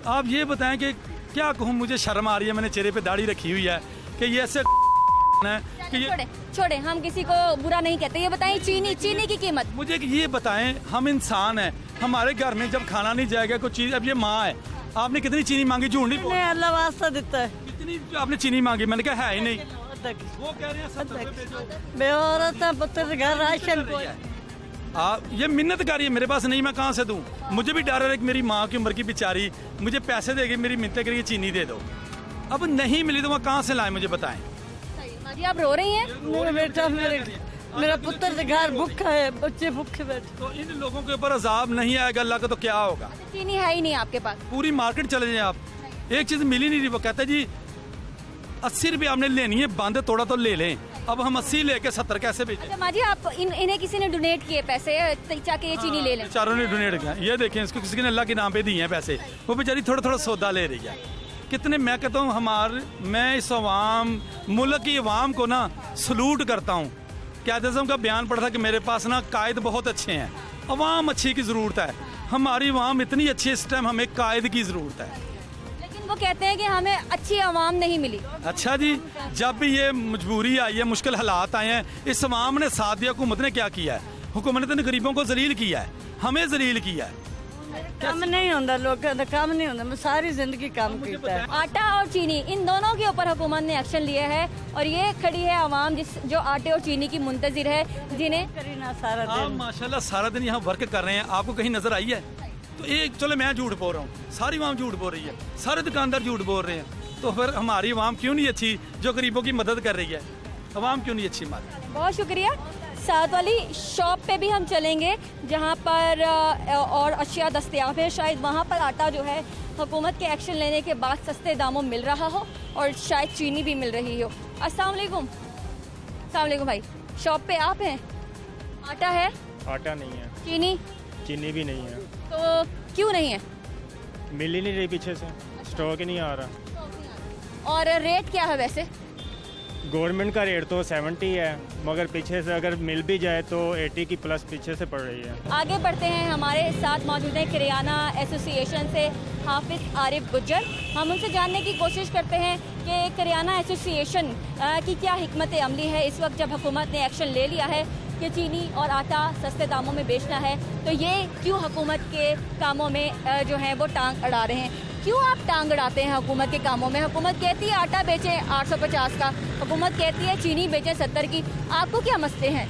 आप ये बताएं कि क्या कहूँ, मुझे शर्म आ रही है, मैंने चेहरे पे दाढ़ी रखी हुई है कि ये ऐसे है कि ये छोड़े, हम किसी को बुरा नहीं कहते। ये बताएं चीनी की कीमत। मुझे ये बताएं, हम इंसान हैं, हमारे घर में जब खाना नहीं जाएगा कोई चीज, अब ये माँ है, आपने कितनी चीनी मांगी? झूठ नहीं बोल, अल्लाह वास्ता देता है। कितनी आपने चीनी मांगी? मैंने कहा है ही नहीं। वो कह रहे हैं 70 रुपए बेचो। बेऔरत है, पुत्र घर राशन को आप ये मिन्नत करिए, मेरे पास नहीं, मैं कहाँ से दूं? मुझे भी डर है कि मेरी माँ की उम्र की बेचारी मुझे पैसे देगी, मेरी मिन्नत करिए चीनी दे दो। अब नहीं मिली तो वहाँ कहाँ से लाए, मुझे बताएं। जी, आप रो रही हैं? मेरा बेटा, मेरा पुत्र घर भूखा है, बच्चे भूखे बैठे। तो इन लोगों के ऊपर अजाब नहीं आएगा अल्लाह का तो क्या होगा? चीनी है ही नहीं आपके पास। पूरी मार्केट चले जाए आप, एक चीज मिली नहीं रही। वो कहता है जी 80 रुपये आपने लेनी है, बांधे तोड़ा तो ले लें। अब हम 80 लेके 70 कैसे बेचें? अच्छा माँ जी, आप इन्हें किसी ने डोनेट किए पैसे चाहे ये चीनी ले लें? चारों ने डोनेट किया। ये देखें, इसको किसी ने अल्लाह के नाम पे दिए हैं पैसे, वो बेचारी थोड़ा थोड़ा सौदा ले रही है। कितने, मैं कहता हूँ मैं इस मुल्क की अवाम को ना सलूट करता हूँ। क़याद-ए-आज़म का बयान पढ़ा था कि मेरे पास ना कायद बहुत अच्छे हैं, अवाम अच्छी की ज़रूरत है। हमारी अवाम इतनी अच्छी है, इस टाइम हमें कायद की ज़रूरत है। लेकिन वो कहते हैं कि हमें अच्छी अवाम नहीं मिली। अच्छा जी, जब भी ये मजबूरी आई है, मुश्किल हालात आए हैं, इस अवाम ने साथ दिया। हुकूमत ने क्या किया है? हुकूमत ने गरीबों को जलील किया है, हमें जलील किया है। ਕੰਮ नहीं होता लोगों का काम नहीं होता मैं सारी जिंदगी काम किया है आटा और चीनी इन दोनों के ऊपर हुकूमत ने एक्शन लिया है और ये खड़ी है आवाम जो आटे और चीनी की मुंतजिर है, जिन्हें करीना सारा आप दिन माशाल्लाह सारा दिन यहाँ वर्क कर रहे हैं, आपको कहीं नजर आई है? तो एक चलो मैं झूठ बोल रहा हूँ, सारी आवाम झूठ बोल रही है, सारे दुकानदार झूठ बोल रहे हैं, तो फिर हमारी आवाम क्यों नहीं अच्छी जो गरीबों की मदद कर रही है? आवाम क्यों नहीं अच्छी हमारी? बहुत शुक्रिया। साथ वाली शॉप पे भी हम चलेंगे जहाँ पर और अशिया दस्तयाब है, शायद वहाँ पर आटा जो है हुकूमत के एक्शन लेने के बाद सस्ते दामों मिल रहा हो और शायद चीनी भी मिल रही हो। अस्सलाम वालेकुम। अस्सलाम वालेकुम भाई, शॉप पे आप हैं? आटा है? आटा नहीं है, चीनी? चीनी भी नहीं है, तो क्यों नहीं है? मिल ही नहीं रही पीछे से, स्टॉक ही नहीं आ रहा। और रेट क्या है वैसे? गवर्नमेंट का रेट तो 70 है, मगर पीछे से अगर मिल भी जाए तो 80 की प्लस पीछे से पड़ रही है। आगे बढ़ते हैं, हमारे साथ मौजूद हैं किराना एसोसिएशन से हाफिज आरिफ गुज्जर। हम उनसे जानने की कोशिश करते हैं कि किराना एसोसिएशन की क्या हिकमत अमली है इस वक्त जब हुकूमत ने एक्शन ले लिया है कि चीनी और आटा सस्ते दामों में बेचना है, तो ये क्यों हुकूमत के कामों में जो है वो टांग अड़ा रहे हैं? क्यों आप टांग अड़ाते हैं हुकूमत के कामों में? हुकूमत कहती है आटा बेचें 850 का, हुकूमत कहती है चीनी बेचें 70 की, आपको क्या मसले हैं?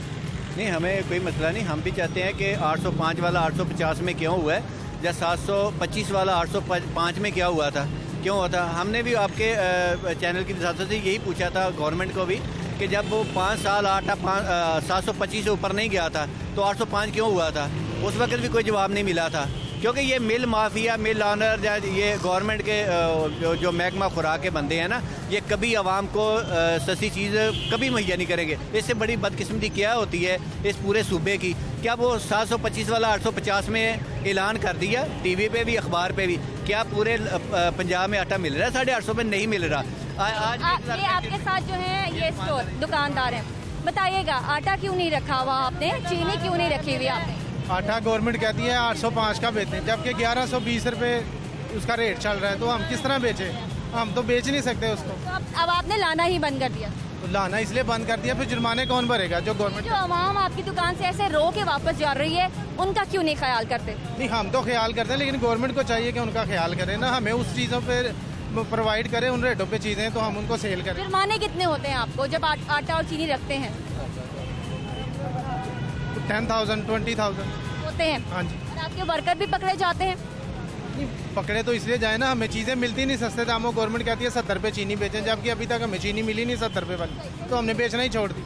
नहीं, हमें कोई मसला नहीं। हम भी चाहते हैं कि 805 वाला 850 में क्यों हुआ है या 725 वाला 805 में क्या हुआ था, क्यों हुआ था? हमने भी आपके चैनल की वजह से यही पूछा था गवर्नमेंट को भी कि जब वो 5 साल आटा 725 से ऊपर नहीं गया था तो 805 क्यों हुआ था? उस वक्त भी कोई जवाब नहीं मिला था, क्योंकि ये मिल माफिया, मिल ऑनर या ये गवर्नमेंट के जो महकमा खुराक के बंदे हैं ना, ये कभी आवाम को सस्ती चीज़ कभी मुहैया नहीं करेंगे। इससे बड़ी बदकिस्मती क्या होती है इस पूरे सूबे की? क्या वो 725 वाला 850 में ऐलान कर दिया टीवी पे भी, अखबार पे भी? क्या पूरे पंजाब में आटा मिल रहा है? 850 में नहीं मिल रहा। आज ये आपके साथ जो है ये स्टोर दुकानदार हैं, बताइएगा आटा क्यों नहीं रखा हुआ आपने, चीनी क्यों नहीं रखी हुई आपने? आटा गवर्नमेंट कहती है 805 का बेचें, जबकि 1120 रुपये उसका रेट चल रहा है, तो हम किस तरह बेचें? हम तो बेच नहीं सकते उसको। तो अब आपने लाना ही बंद कर दिया? तो लाना इसलिए बंद कर दिया, फिर जुर्माने कौन भरेगा? जो गवर्नमेंट जो आवाम आपकी दुकान से ऐसे रो के वापस जा रही है, उनका क्यों नहीं ख्याल करते? नहीं, हम तो ख्याल करते हैं, लेकिन गवर्नमेंट को चाहिए कि उनका ख्याल करे ना, हमें उस चीज़ों पर प्रोवाइड करे, उन रेटों पे चीज़ें, तो हम उनको सेल करें। जुर्माने कितने होते हैं आपको जब आटा और चीनी रखते हैं? 10,000 20,000 होते हैं। हाँ जी। और आपके वर्कर भी पकड़े जाते हैं? पकड़े तो इसलिए जाए ना, हमें चीज़ें मिलती नहीं सस्ते दामों। गवर्नमेंट कहती है 70 रुपये चीनी बेचें, जबकि अभी तक हमें चीनी मिली नहीं 70 रुपये वाली, तो हमने बेचना ही छोड़ दी।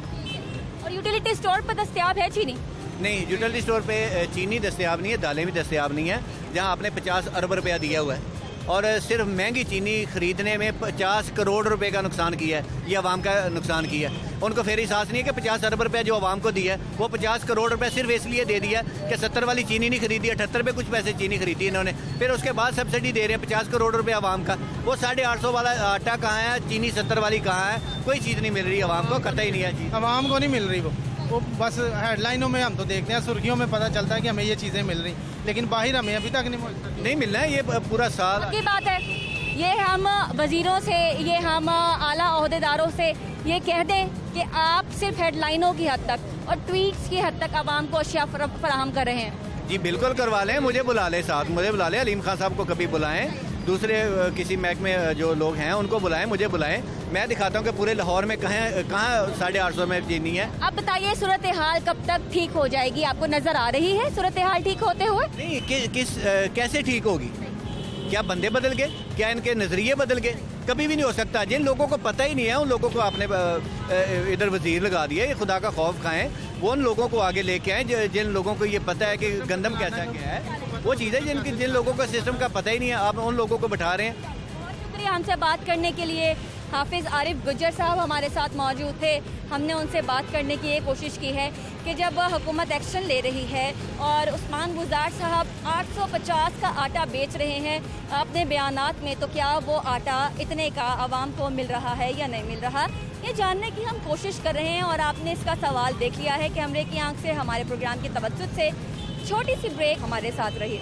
और यूटिलिटी स्टोर पर दस्तयाब है चीनी? नहीं, यूटिलिटी स्टोर पे चीनी दस्तयाब नहीं है, दालें भी दस्तयाब नहीं है, जहाँ आपने 50 अरब रुपया दिया हुआ है और सिर्फ महंगी चीनी खरीदने में 50 करोड़ रुपए का नुकसान किया है, ये आवाम का नुकसान किया है। उनको फिर एहसास नहीं है कि 50 अरब रुपया जो आवाम को दिया है, वो 50 करोड़ रुपए सिर्फ इसलिए दे दिया कि 70 वाली चीनी नहीं खरीदी, 78 पे कुछ पैसे चीनी खरीदी इन्होंने, फिर उसके बाद सब्सिडी दे रहे हैं 50 करोड़ रुपये आवाम का। वो 850 वाला आटा कहाँ है, चीनी 70 वाली कहाँ है? कोई चीज़ नहीं मिल रही आवाम को, कतई नहीं है चीज़। आवाम को नहीं मिल रही, वो बस हेडलाइनों में हम तो देखते हैं, सुर्खियों में पता चलता है कि हमें ये चीज़ें मिल रही, लेकिन बाहर हमें अभी तक नहीं मिल रहा है। ये पूरा साल की बात है, ये हम वजीरों से, ये हम आला ओहदेदारों से ये कह दें कि आप सिर्फ हेडलाइनों की हद तक और ट्वीट्स की हद तक आवाम को अशिया फराहम कर रहे हैं। जी बिल्कुल करवा लें, मुझे बुला लें साथ, मुझे बुला लें, अलीम खान साहब को कभी बुलाएं, दूसरे किसी महकमे जो लोग हैं उनको बुलाएं, मुझे बुलाएं, मैं दिखाता हूं कि पूरे लाहौर में कहाँ 850 में चीनी है। अब बताइए सूरत हाल कब तक ठीक हो जाएगी? आपको नजर आ रही है सूरत हाल ठीक होते हुए? नहीं, कैसे ठीक होगी? क्या बंदे बदल गए? क्या इनके नज़रिए बदल गए? कभी भी नहीं हो सकता। जिन लोगों को पता ही नहीं है उन लोगों को आपने इधर वजीर लगा दिया, ये खुदा का खौफ खाएं, वो उन लोगों को आगे लेके आए जिन लोगों को ये पता है कि गंदम कैसा क्या है, वो चीज़ें जिन लोगों को सिस्टम का पता ही नहीं है, आप उन लोगों को बैठा रहे हैं। बहुत शुक्रिया हमसे बात करने के लिए। हाफिज़ आरिफ गुज्जर साहब हमारे साथ मौजूद थे। हमने उनसे बात करने की ये कोशिश की है कि जब हुकूमत एक्शन ले रही है और उस्मान गुजार साहब 850 का आटा बेच रहे हैं अपने बयानात में, तो क्या वो आटा इतने का आवाम को मिल रहा है या नहीं मिल रहा, ये जानने की हम कोशिश कर रहे हैं। और आपने इसका सवाल देख लिया है कैमरे की आंख से। हमारे प्रोग्राम की तवज्जुह से छोटी सी ब्रेक, हमारे साथ रहिए।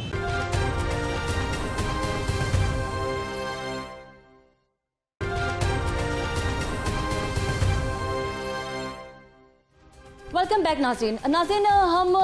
वेलकम वेलकम बैक नाज़रीन। नाज़रीन, हम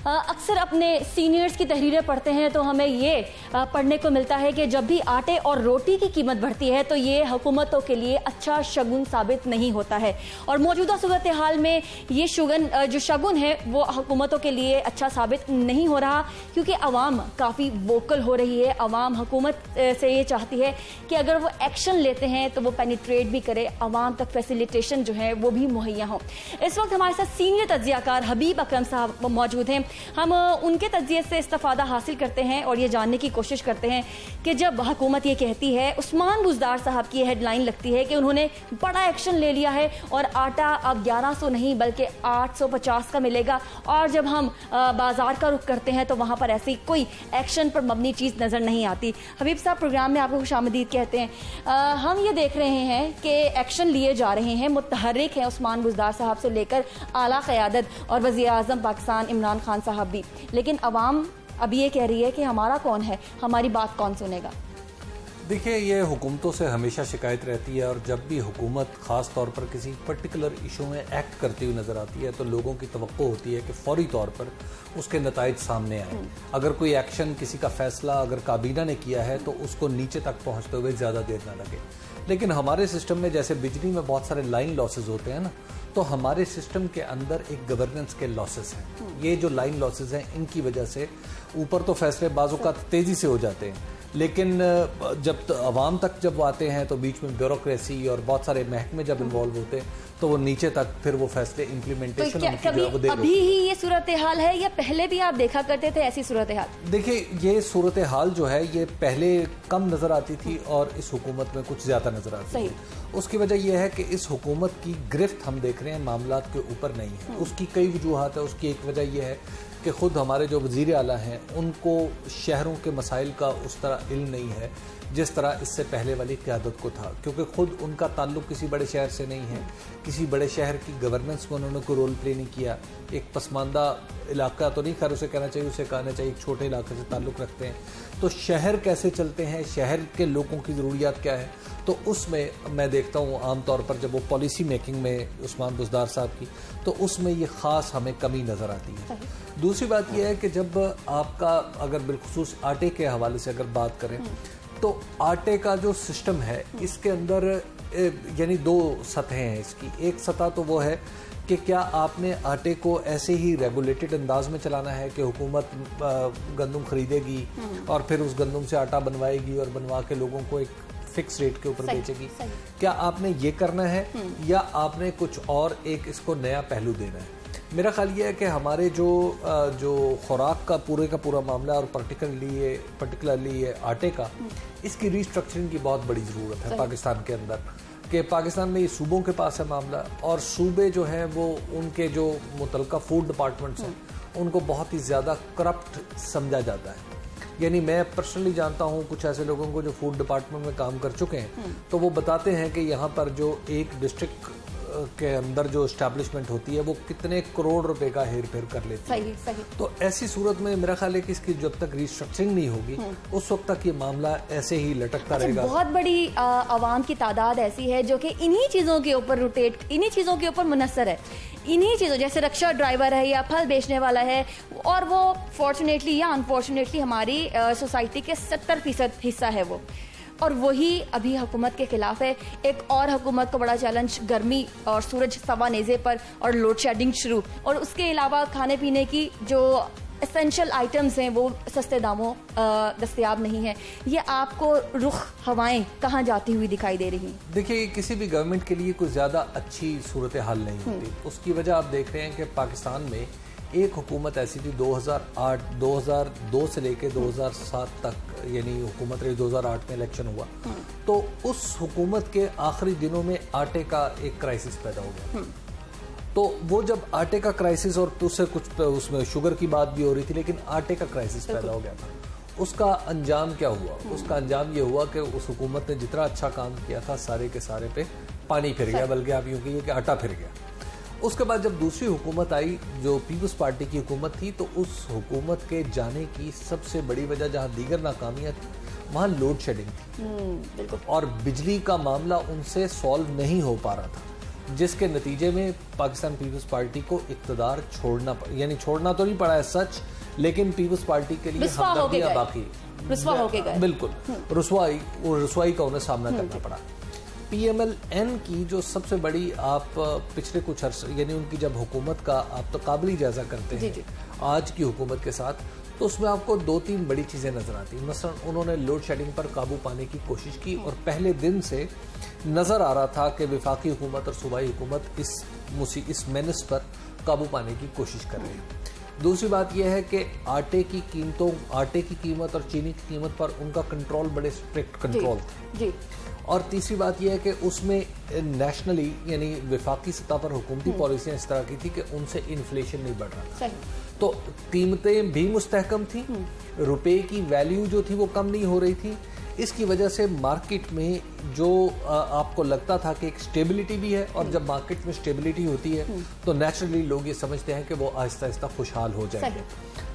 अक्सर अपने सीनियर्स की तहरीरें पढ़ते हैं तो हमें ये पढ़ने को मिलता है कि जब भी आटे और रोटी की कीमत बढ़ती है तो ये हुकूमतों के लिए अच्छा शगुन साबित नहीं होता है। और मौजूदा सूरत हाल में ये जो शगुन है वो हुकूमतों के लिए अच्छा साबित नहीं हो रहा, क्योंकि अवाम काफ़ी वोकल हो रही है। अवाम हुकूमत से ये चाहती है कि अगर वो एक्शन लेते हैं तो वो पेनिट्रेट भी करे, अवाम तक फैसिलिटेशन जो है वो भी मुहैया हो। इस वक्त हमारे साथ सीनियर तज्जियाकार हबीब अकरम साहब मौजूद हैं। हम उनके तज्जिये से इस्तिफादा हासिल करते हैं और ये जानने की कोशिश करते हैं कि जब हुकूमत ये कहती है, उस्मान बुज़दार साहब की हेडलाइन लगती है कि उन्होंने बड़ा एक्शन ले लिया है और आटा अब 1100 नहीं बल्कि 850 का मिलेगा, और जब हम बाजार का रुख करते हैं तो वहाँ पर ऐसी कोई एक्शन पर मबनी चीज़ नज़र नहीं आती। हबीब साहब, प्रोग्राम में आपको खुशामदीद कहते हैं। हम ये देख रहे हैं कि एक्शन लिए जा रहे हैं, मुतहर्रिक हैं उस्मान बुज़दार साहब से लेकर आला क़यादत और वज़ीर आज़म पाकिस्तान इमरान खान साहब भी, लेकिन अवाम अभी ये कह रही है कि हमारा कौन है, हमारी बात कौन सुनेगा। देखिए, ये हुकूमतों से हमेशा शिकायत रहती है, और जब भी हुकूमत ख़ास तौर पर किसी पर्टिकुलर इशू में एक्ट करती हुई नज़र आती है तो लोगों की तवक्को होती है कि फ़ौरी तौर पर उसके नताइज सामने आए। अगर कोई एक्शन, किसी का फ़ैसला अगर काबीना ने किया है तो उसको नीचे तक पहुँचते हुए ज़्यादा देर ना लगे। लेकिन हमारे सिस्टम में जैसे बिजली में बहुत सारे लाइन लॉसेज होते हैं ना, तो हमारे सिस्टम के अंदर एक गवर्नेंस के लॉसेस हैं। ये जो लाइन लॉसेस हैं, इनकी वजह से ऊपर तो फैसले बाज़-औक़ात तेज़ी से हो जाते हैं, लेकिन जब आवाम तक जब आते हैं तो बीच में ब्यूरोक्रेसी और बहुत सारे महकमे जब इन्वॉल्व होते हैं तो वो नीचे तक फिर वो फैसले इम्प्लीमेंटेशन कभी अभी ही ये सूरत हाल है या पहले भी आप देखा करते थे ऐसी सूरत हाल? देखिए, ये सूरत हाल जो है ये पहले कम नज़र आती थी और इस हुकूमत में कुछ ज़्यादा नज़र आती है। उसकी वजह यह है कि इस हुकूमत की गिरफ्त हम देख रहे हैं मामलात के ऊपर नहीं है। उसकी कई वजूहात है। उसकी एक वजह यह है कि ख़ुद हमारे जो वज़ीर आला हैं उनको शहरों के मसाइल का उस तरह इल्म नहीं है जिस तरह इससे पहले वाली क़यादत को था, क्योंकि ख़ुद उनका ताल्लुक़ किसी बड़े शहर से नहीं है, किसी बड़े शहर की गवर्नेंस में उन्होंने कोई रोल प्ले नहीं किया। एक पसमानदा इलाका तो नहीं, खैर उसे कहना चाहिए, उसे कहना चाहिए एक छोटे इलाके से ताल्लुक़ रखते हैं। तो शहर कैसे चलते हैं, शहर के लोगों की ज़रूरियात क्या है, तो उसमें मैं देखता हूँ आम तौर पर जब वो पॉलिसी मेकिंग में उस्मान बुज़दार साहब की, तो उसमें ये ख़ास हमें कमी नज़र आती है। दूसरी बात यह है कि जब आपका अगर बिलखुसूस आटे के हवाले से अगर बात करें तो आटे का जो सिस्टम है इसके अंदर यानी दो सतहें हैं इसकी। एक सतह तो वो है कि क्या आपने आटे को ऐसे ही रेगुलेटेड अंदाज में चलाना है कि हुकूमत गंदम खरीदेगी और फिर उस गंदम से आटा बनवाएगी और बनवा के लोगों को एक फिक्स रेट के ऊपर बेचेगी। क्या आपने ये करना है या आपने कुछ और एक इसको नया पहलू देना है? मेरा ख्याल ये है कि हमारे जो खुराक का पूरा मामला और पर्टिकुलरली ये आटे का, इसकी रिस्ट्रक्चरिंग की बहुत बड़ी ज़रूरत है पाकिस्तान के अंदर। कि पाकिस्तान में ये सूबों के पास है मामला, और सूबे जो हैं वो उनके जो मुतलका फूड डिपार्टमेंट्स हैं उनको बहुत ही ज़्यादा करप्ट समझा जाता है। यानी मैं पर्सनली जानता हूँ कुछ ऐसे लोगों को जो फूड डिपार्टमेंट में काम कर चुके हैं, तो वो बताते हैं कि यहाँ पर जो एक डिस्ट्रिक्ट के अंदर जो एस्टैब्लिशमेंट होती है वो कितने करोड़ रुपए का हेर फेर कर लेती है। सही। तो ऐसी सूरत में मेरा ख्याल है कि इसकी जब तक रिस्ट्रक्चरिंग नहीं होगी उस वक्त तक ये मामला ऐसे ही लटकता रहेगा। बहुत बड़ी आवाम की तादाद ऐसी है जो कि इन्हीं चीज़ों के ऊपर इन्हीं चीज़ों के ऊपर मुनस्सर है। इन्हीं चीज़ों, जैसे रिक्शा ड्राइवर है या फल बेचने वाला है, और वो फॉर्चुनेटली या अनफॉर्चुनेटली हमारी सोसाइटी के 70% हिस्सा है वो, और वही अभी हुकूमत के खिलाफ है। एक और हुकूमत को बड़ा चैलेंज गर्मी और सूरज सवा नेज़े पर और लोड शेडिंग शुरू, और उसके अलावा खाने पीने की जो एसेंशियल आइटम्स हैं वो सस्ते दामों दस्तयाब नहीं है। ये आपको रुख हवाएं कहाँ जाती हुई दिखाई दे रही हैं? देखिए, किसी भी गवर्नमेंट के लिए कोई ज़्यादा अच्छी सूरत हाल नहीं होती। उसकी वजह आप देख रहे हैं कि पाकिस्तान में एक हुकूमत ऐसी थी 2002 से लेके 2007 तक, यानी हुकूमत रही, 2008 में इलेक्शन हुआ, तो उस हुकूमत के आखिरी दिनों में आटे का एक क्राइसिस पैदा हो गया। तो वो जब आटे का क्राइसिस, और उससे कुछ उसमें शुगर की बात भी हो रही थी, लेकिन आटे का क्राइसिस पैदा हो गया था। उसका अंजाम क्या हुआ? उसका अंजाम ये हुआ कि उस हुकूमत ने जितना अच्छा काम किया था सारे के सारे पे पानी फिर गया, बल्कि आप यूँ कहिए कि आटा फिर गया। उसके बाद जब दूसरी हुकूमत आई जो पीपल्स पार्टी की हुकूमत थी, तो उस हुकूमत के जाने की सबसे बड़ी वजह, जहाँ दीगर नाकामियाँ थी, वहाँ लोड शेडिंग थी और बिजली का मामला उनसे सॉल्व नहीं हो पा रहा था। जिसके नतीजे में पाकिस्तान पीपल्स पार्टी को इक़्तिदार छोड़ना यानी छोड़ना तो नहीं पड़ा है सच, लेकिन पीपल्स पार्टी के लिए हमदर्दियां बाकी बिल्कुल रुसवाई का उन्हें सामना करना पड़ा। PMLN की जो सबसे बड़ी आप पिछले कुछ अर्से यानी उनकी जब हुकूमत का आप तो काबिल जायजा करते हैं आज की हुकूमत के साथ, तो उसमें आपको 2-3 बड़ी चीज़ें नजर आती हैं। मसलन उन्होंने लोड शेडिंग पर काबू पाने की कोशिश की और पहले दिन से नज़र आ रहा था कि वफाकी हुकूमत और सूबाई हुकूमत इस मेनस पर काबू पाने की कोशिश कर रही है। दूसरी बात यह है कि आटे की कीमत और चीनी की कीमत पर उनका कंट्रोल बड़े स्ट्रिक्ट कंट्रोल थे। और तीसरी बात यह है कि उसमें नेशनली यानी वफाकी सतह पर हुकूमती पॉलिसियां इस तरह की थी कि उनसे इन्फ्लेशन नहीं बढ़ रहा था, तो कीमतें भी मुस्तहकम थी, रुपए की वैल्यू जो थी वो कम नहीं हो रही थी। इसकी वजह से मार्केट में जो आपको लगता था कि एक स्टेबिलिटी भी है, और जब मार्केट में स्टेबिलिटी होती है तो नेचुरली लोग ये समझते हैं कि वो आहिस्ता आहिस्ता खुशहाल हो जाएंगे।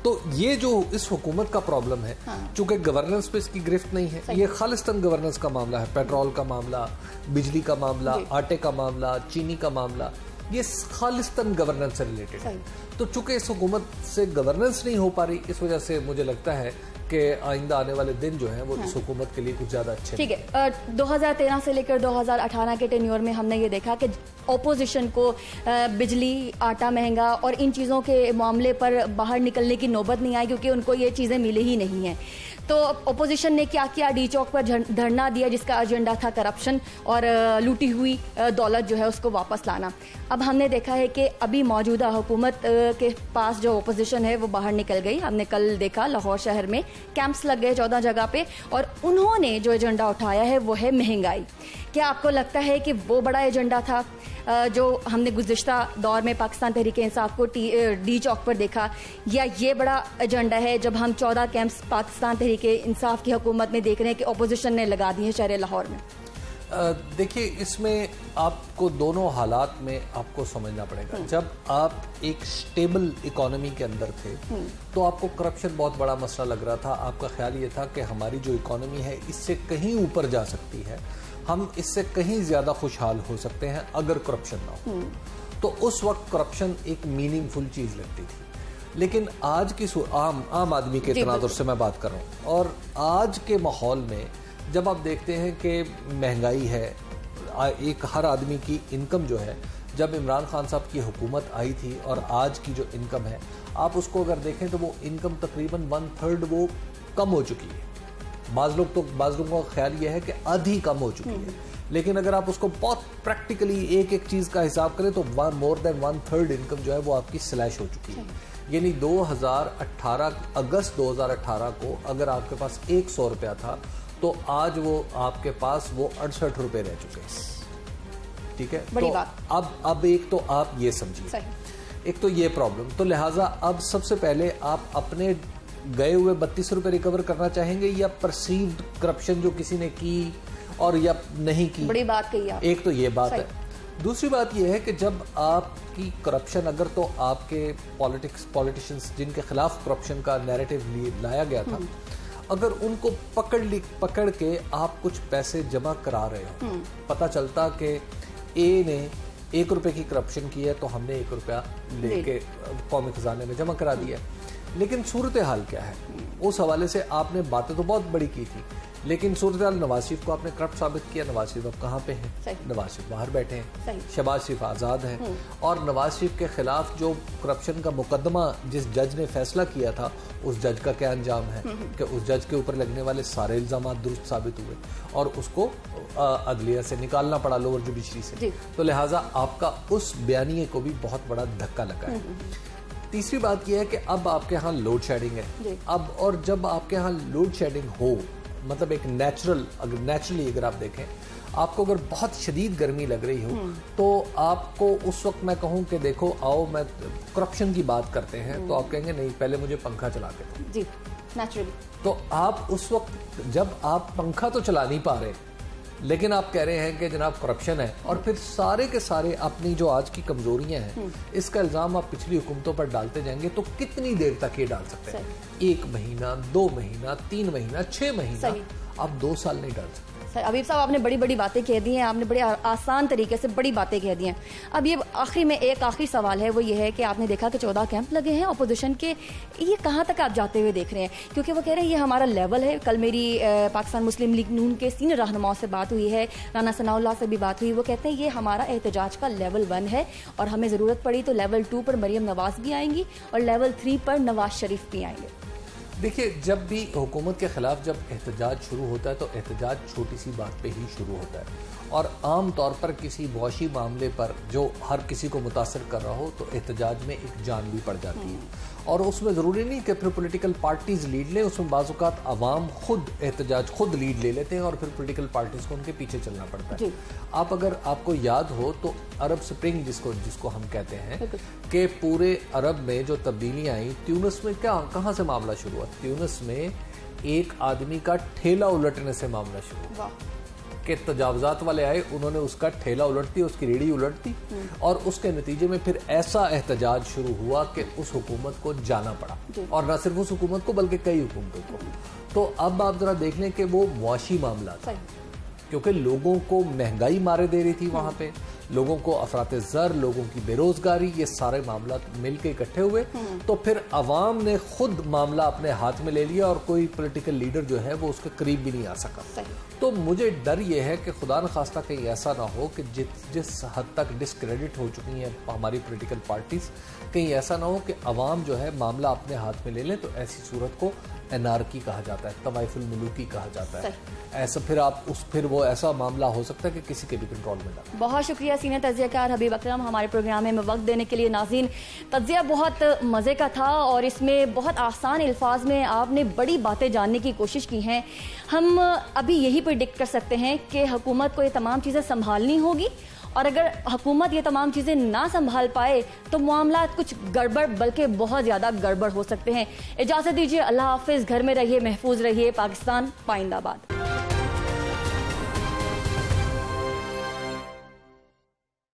तो ये जो इस हुकूमत का प्रॉब्लम है, चूंकि गवर्नेंस पे इसकी गिरफ्त नहीं है, ये खालिस्तान गवर्नेंस का मामला है, पेट्रोल का मामला, बिजली का मामला, आटे का मामला, चीनी का मामला, ये खालिस्तान गवर्नेंस से रिलेटेड है। तो चूंकि इस हुकूमत से गवर्नेंस नहीं हो पा रही, इस वजह से मुझे लगता है कि आइंदा आने वाले दिन जो हैं वो इस हुकूमत के लिए कुछ ज़्यादा अच्छे। ठीक है, 2013 से लेकर 2018 के टेन्योर में हमने ये देखा कि ओपोजिशन को बिजली, आटा महंगा और इन चीज़ों के मामले पर बाहर निकलने की नौबत नहीं आई, क्योंकि उनको ये चीज़ें मिली ही नहीं हैं। तो ओपोजिशन ने क्या किया, डी चौक पर धरना दिया जिसका एजेंडा था करप्शन और लूटी हुई दौलत जो है उसको वापस लाना। अब हमने देखा है कि अभी मौजूदा हुकूमत के पास जो ओपोजिशन है वो बाहर निकल गई। हमने कल देखा लाहौर शहर में कैंप्स लग गए 14 जगह पे, और उन्होंने जो एजेंडा उठाया है वो है महंगाई। क्या आपको लगता है कि वो बड़ा एजेंडा था जो हमने गुज़िश्ता दौर में पाकिस्तान तहरीक इंसाफ को डी चौक पर देखा, या ये बड़ा एजेंडा है जब हम 14 कैंप्स पाकिस्तान तहरीक इंसाफ की हुकूमत में देख रहे हैं कि ओपोजिशन ने लगा दिए शहर लाहौर में? देखिए, इसमें आपको दोनों हालात में आपको समझना पड़ेगा। जब आप एक स्टेबल इकोनॉमी के अंदर थे तो आपको करप्शन बहुत बड़ा मसला लग रहा था। आपका ख्याल ये था कि हमारी जो इकोनॉमी है इससे कहीं ऊपर जा सकती है, हम इससे कहीं ज़्यादा खुशहाल हो सकते हैं अगर करप्शन ना हो। तो उस वक्त करप्शन एक मीनिंगफुल चीज़ लगती थी। लेकिन आज की आम आदमी के तनाजुर से मैं बात कर रहा हूँ, और आज के माहौल में जब आप देखते हैं कि महंगाई है, एक हर आदमी की इनकम जो है, जब इमरान खान साहब की हुकूमत आई थी और आज की जो इनकम है, आप उसको अगर देखें तो वो इनकम तकरीबन 1/3 वो कम हो चुकी है। बाज़ लोगों का ख्याल ये है कि आधी कम हो चुकी है, लेकिन अगर आप उसको बहुत प्रैक्टिकली एक एक चीज़ का हिसाब करें तो मोर देन 1/3 इनकम जो है वो आपकी स्लैश हो चुकी है। यानी 2018 अगस्त 2018 को अगर आपके पास 100 रुपया था तो आज वो आपके पास वो 68 रुपये रह चुके हैं। ठीक है, बड़ी तो बात। अब एक तो आप ये समझिए, एक तो ये प्रॉब्लम, तो लिहाजा अब सबसे पहले आप अपने गए हुए 32 रुपये रिकवर करना चाहेंगे, या परसीव्ड करप्शन जो किसी ने की और या नहीं की? बड़ी बात कही आप। एक तो ये बात है। दूसरी बात यह है कि जब आपकी करप्शन, अगर तो आपके पॉलिटिशियंस जिनके खिलाफ करप्शन का नैरेटिव लाया गया था, अगर उनको पकड़ के आप कुछ पैसे जमा करा रहे हो, पता चलता कि ए ने 1 रुपये की करप्शन की है तो हमने 1 रुपया लेके कौमी खजाने में जमा करा दिया। लेकिन सूरत हाल क्या है, उस हवाले से आपने बातें तो बहुत बड़ी की थी, लेकिन सूरत हाल नवाज शरीफ को आपने करप्ट साबित किया। नवाज शरीफ अब कहाँ पे हैं? नवाज शरीफ बाहर बैठे हैं, शहबाज शरीफ आज़ाद हैं, और नवाज शरीफ के खिलाफ जो करप्शन का मुकदमा जिस जज ने फैसला किया था, उस जज का क्या अंजाम है कि उस जज के ऊपर लगने वाले सारे इल्ज़ाम दुरुस्त साबित हुए और उसको अदलिया से निकालना पड़ा, लोअर जुडिशरी से। तो लिहाजा आपका उस बयानिए को भी बहुत बड़ा धक्का लगा है। तीसरी बात यह है कि अब आपके यहाँ लोड शेडिंग है। अब और जब आपके यहाँ लोड शेडिंग हो, मतलब एक नेचुरली अगर आप देखें, आपको अगर बहुत शदीद गर्मी लग रही हो तो आपको उस वक्त मैं कहूँ कि देखो आओ मैं करप्शन की बात करते हैं, तो आप कहेंगे नहीं पहले मुझे पंखा चला के दो। जी, नेचुरली। तो आप उस वक्त जब आप पंखा तो चला नहीं पा रहे, लेकिन आप कह रहे हैं कि जनाब करप्शन है, और फिर सारे के सारे अपनी जो आज की कमजोरियां हैं इसका इल्जाम आप पिछली हुकूमतों पर डालते जाएंगे, तो कितनी देर तक ये डाल सकते हैं? 1 महीना, 2 महीना, 3 महीना, 6 महीना, आप 2 साल नहीं डाल सकते। अबीब साहब, आपने बड़ी बड़ी बातें कह दी हैं, आपने बड़े आसान तरीके से बड़ी बातें कह दी हैं। अब ये आखिरी में एक आखिरी सवाल है, वो ये है कि आपने देखा कि 14 कैंप लगे हैं अपोजिशन के, ये कहाँ तक आप जाते हुए देख रहे हैं? क्योंकि वो कह रहे हैं ये हमारा लेवल है। कल मेरी पाकिस्तान मुस्लिम लीग नून के सीनियर रहनुमाओं से बात हुई है, राना सनाउल्लाह से भी बात हुई, वो कहते हैं ये हमारा एहतजाज का लेवल 1 है और हमें ज़रूरत पड़ी तो लेवल 2 पर मरीम नवाज़ भी आएंगी और लेवल 3 पर नवाज शरीफ भी आएंगे। देखिए, जब भी हुकूमत के खिलाफ जब एहतजाज शुरू होता है तो एहतजाज छोटी सी बात पे ही शुरू होता है और आम तौर पर किसी मुआशी मामले पर जो हर किसी को मुतासर कर रहा हो तो एहतजाज में एक जान भी पड़ जाती है और उसमें ज़रूरी नहीं कि फिर पॉलिटिकल पार्टीज़ लीड लें, उसमें बाज़-औक़ात अवाम खुद एहतजाज खुद लीड ले लेते हैं और फिर पॉलिटिकल पार्टीज़ को उनके पीछे चलना पड़ता है। आप अगर आपको याद हो तो अरब स्प्रिंग जिसको हम कहते हैं कि पूरे अरब में जो तब्दीलियाँ आई, ट्यूनिस में कहाँ से मामला शुरू हुआ? ट्यूनिस में एक आदमी का ठेला उलटने से मामला शुरू हुआ कि तजावजात वाले आए, उन्होंने उसका ठेला उलट दी, उसकी रेडी उलट दी और उसके नतीजे में फिर ऐसा एहतजाज शुरू हुआ कि उस हुकूमत को जाना पड़ा और न सिर्फ उस हुकूमत को बल्कि कई हुकूमतों को। तो अब आप जरा देख लें कि वो मुआशी मामला था क्योंकि लोगों को महंगाई मारे दे रही थी, वहाँ पे लोगों को अफराते ज़र, लोगों की बेरोजगारी, ये सारे मामला मिल के इकट्ठे हुए तो फिर अवाम ने खुद मामला अपने हाथ में ले लिया और कोई पॉलिटिकल लीडर जो है वो उसके करीब भी नहीं आ सका। तो मुझे डर ये है कि खुदा न खास्ता कहीं ऐसा ना हो कि जिस हद तक डिस्क्रेडिट हो चुकी हैं हमारी पॉलिटिकल पार्टीज, कहीं ऐसा ना हो कि अवाम जो है मामला अपने हाथ में ले लें। तो ऐसी सूरत को एनार्की कहा जाता है, तवाइफुल मुलूकी कहा जाता है। ऐसा फिर वो ऐसा मामला हो सकता है कि किसी के भी कंट्रोल में ना। बहुत शुक्रिया सीनियर तज्ज़ियाकार हबीब अकरम हमारे प्रोग्राम में वक्त देने के लिए। नाज़रीन, तज्ज़िया बहुत मज़े का था और इसमें बहुत आसान अल्फाज में आपने बड़ी बातें जानने की कोशिश की हैं। हम अभी यही प्रेडिक्ट कर सकते हैं कि हुकूमत को ये तमाम चीज़ें संभालनी होगी और अगर हुकूमत ये तमाम चीज़ें ना संभाल पाए तो मामला कुछ गड़बड़ बल्कि बहुत ज़्यादा गड़बड़ हो सकते हैं। इजाज़त दीजिए, अल्लाह हाफिज़, घर में रहिए, महफूज रहिए, पाकिस्तान पाइंदाबाद।